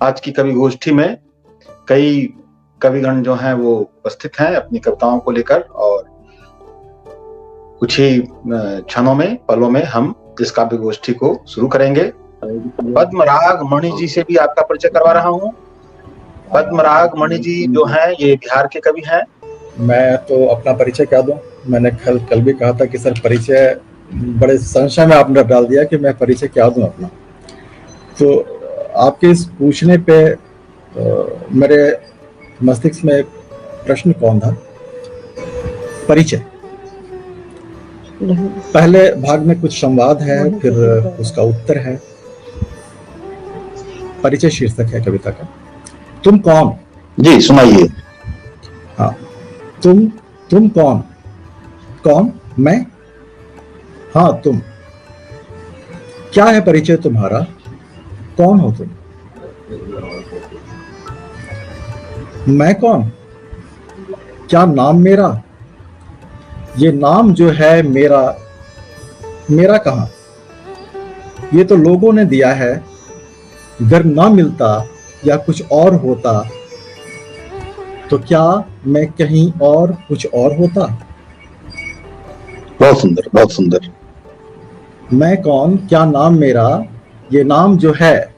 आज की कवि गोष्ठी में कई कविगण जो हैं वो उपस्थित हैं अपनी कविताओं को लेकर, और कुछ ही क्षणों में, पलों में हम इस काव्य गोष्ठी को शुरू करेंगे। पद्मराग मणि जी से भी आपका परिचय करवा रहा हूँ। पद्मराग मणि जी जो हैं ये बिहार के कवि हैं। मैं तो अपना परिचय क्या दूं? मैंने कल भी कहा था कि सर परिचय बड़े संशय में आपने डाल दिया कि मैं परिचय क्या दूं अपना। तो आपके इस पूछने पे मेरे मस्तिष्क में एक प्रश्न कौन था? परिचय। पहले भाग में कुछ संवाद है, फिर उसका उत्तर है। परिचय शीर्षक है कविता का। तुम कौन? जी सुनाइए। हाँ, तुम कौन? कौन? मैं? हाँ तुम। क्या है परिचय तुम्हारा? कौन हो तुम? मैं कौन? क्या नाम मेरा? ये नाम जो है मेरा कहाँ? ये तो लोगों ने दिया है। अगर ना मिलता या कुछ और होता तो क्या मैं कहीं और कुछ और होता? बहुत सुंदर, बहुत सुंदर। मैं कौन? क्या नाम मेरा? ये नाम जो है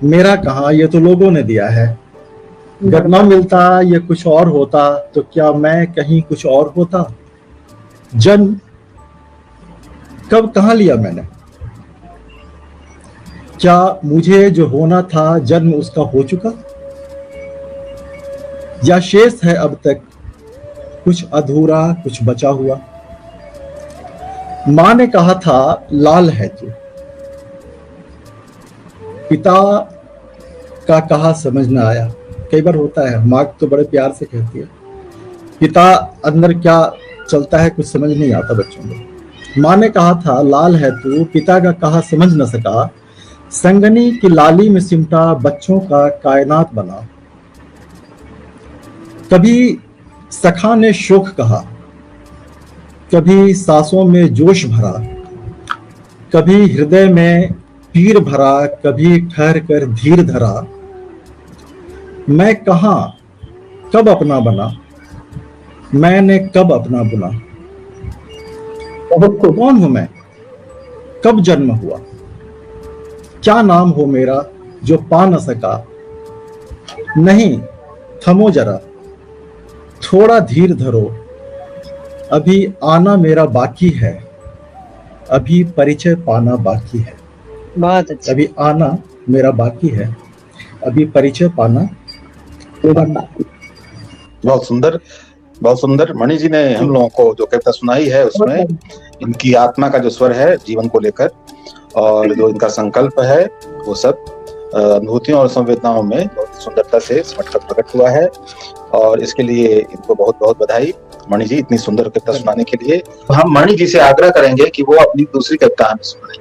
मेरा कहाँ? ये तो लोगों ने दिया है। अगर ना मिलता या कुछ और होता तो क्या मैं कहीं कुछ और होता? जन्म कब कहाँ लिया मैंने? क्या मुझे जो होना था जन्म उसका हो चुका, या शेष है अब तक कुछ अधूरा, कुछ बचा हुआ? माँ ने कहा था लाल है तू, पिता का कहा समझ न आया। कई बार होता है, माँ तो बड़े प्यार से कहती है, पिता अंदर क्या चलता है कुछ समझ नहीं आता बच्चों को। माँ ने कहा था लाल है तू, पिता का कहा समझ न सका, संगनी की लाली में सिमटा बच्चों का कायनात बना। कभी सखा ने शोक कहा, कभी सांसों में जोश भरा, कभी हृदय में पीर भरा, कभी ठहर कर धीर धरा। मैं कहाँ कब अपना बना, मैंने कब अपना बुना? कौन हूं मैं? कब जन्म हुआ? क्या नाम हो मेरा जो पा न सका? नहीं, थमो जरा, थोड़ा धीर धरो, अभी आना मेरा बाकी है, अभी परिचय पाना बाकी है। बहुत अच्छा। अभी आना मेरा बाकी है, अभी परिचय पाना बाकी। बहुत सुंदर, बहुत सुंदर। मणि जी ने हम लोगों को जो कविता सुनाई है उसमें इनकी आत्मा का जो स्वर है जीवन को लेकर, और जो इनका संकल्प है वो सब अनुभूतियों और संवेदनाओं में बहुत सुंदरता से सिमटकर प्रकट हुआ है, और इसके लिए इनको बहुत बहुत बधाई मणि जी, इतनी सुंदर कविता सुनाने के लिए। हम मणि जी से आग्रह करेंगे कि वो अपनी दूसरी कविता हमें सुनाएं।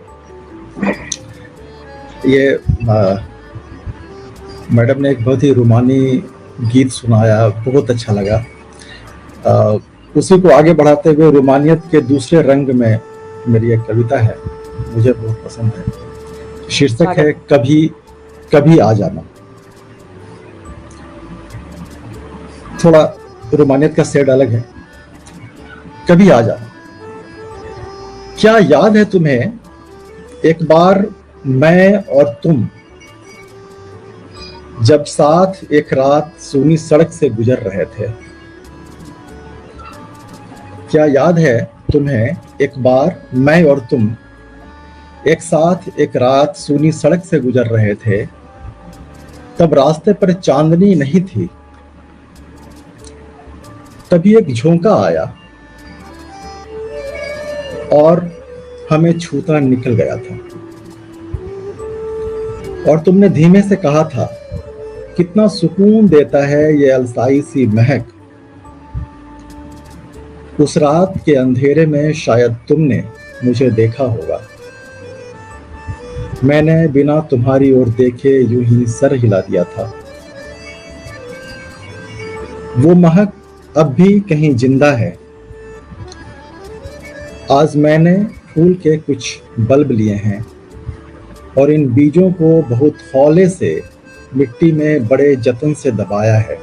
ये मैडम ने एक बहुत ही रूमानी गीत सुनाया, बहुत अच्छा लगा। उसी को आगे बढ़ाते हुए रूमानियत के दूसरे रंग में मेरी एक कविता है, मुझे बहुत पसंद है। शीर्षक है कभी कभी आ जाना। थोड़ा रूमानियत का शेड अलग है। कभी आ जाना। क्या याद है तुम्हें, एक बार मैं और तुम जब साथ एक रात सूनी सड़क से गुजर रहे थे? क्या याद है तुम्हें, एक बार मैं और तुम एक साथ एक रात सूनी सड़क से गुजर रहे थे? तब रास्ते पर चांदनी नहीं थी, तभी एक झोंका आया और हमें छूता निकल गया था। और तुमने धीमे से कहा था, कितना सुकून देता है ये अलसाई सी महक। उस रात के अंधेरे में शायद तुमने मुझे देखा होगा। मैंने बिना तुम्हारी ओर देखे यूं ही सर हिला दिया था। वो महक अब भी कहीं जिंदा है। आज मैंने फूल के कुछ बल्ब लिए हैं और इन बीजों को बहुत हौले से मिट्टी में बड़े जतन से दबाया है।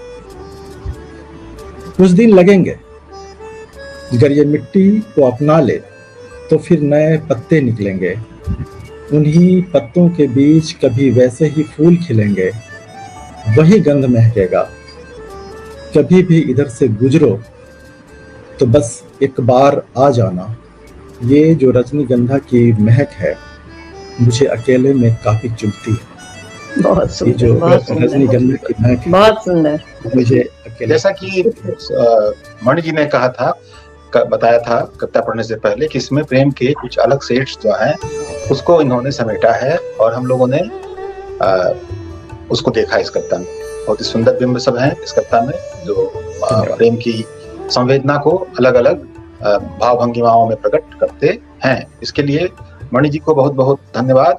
कुछ दिन लगेंगे, अगर ये मिट्टी को अपना ले तो फिर नए पत्ते निकलेंगे। उन्हीं पत्तों के बीच कभी वैसे ही फूल खिलेंगे, वही गंध महकेगा। कभी भी इधर से गुजरो तो बस एक बार आ जाना। ये जो रजनीगंधा की महक है, मुझे अकेले में काफी चुभती है। बहुत ये सुंदर, जो बहुत सुंदर, रजनीगंधा की महक है, बहुत सुंदर। मुझे अकेले जैसा कि मणि जी ने कहा था, बताया था कविता पढ़ने से पहले कि इसमें प्रेम के कुछ अलग सेट्स जो हैं उसको इन्होंने समेटा है और हम लोगों ने उसको देखा इस कविता में। बहुत ही सुंदर बिंब सब हैं इस कविता में जो प्रेम की संवेदना को अलग अलग भाव भंगिमाओं में प्रकट करते हैं। इसके लिए मणि जी को बहुत बहुत धन्यवाद।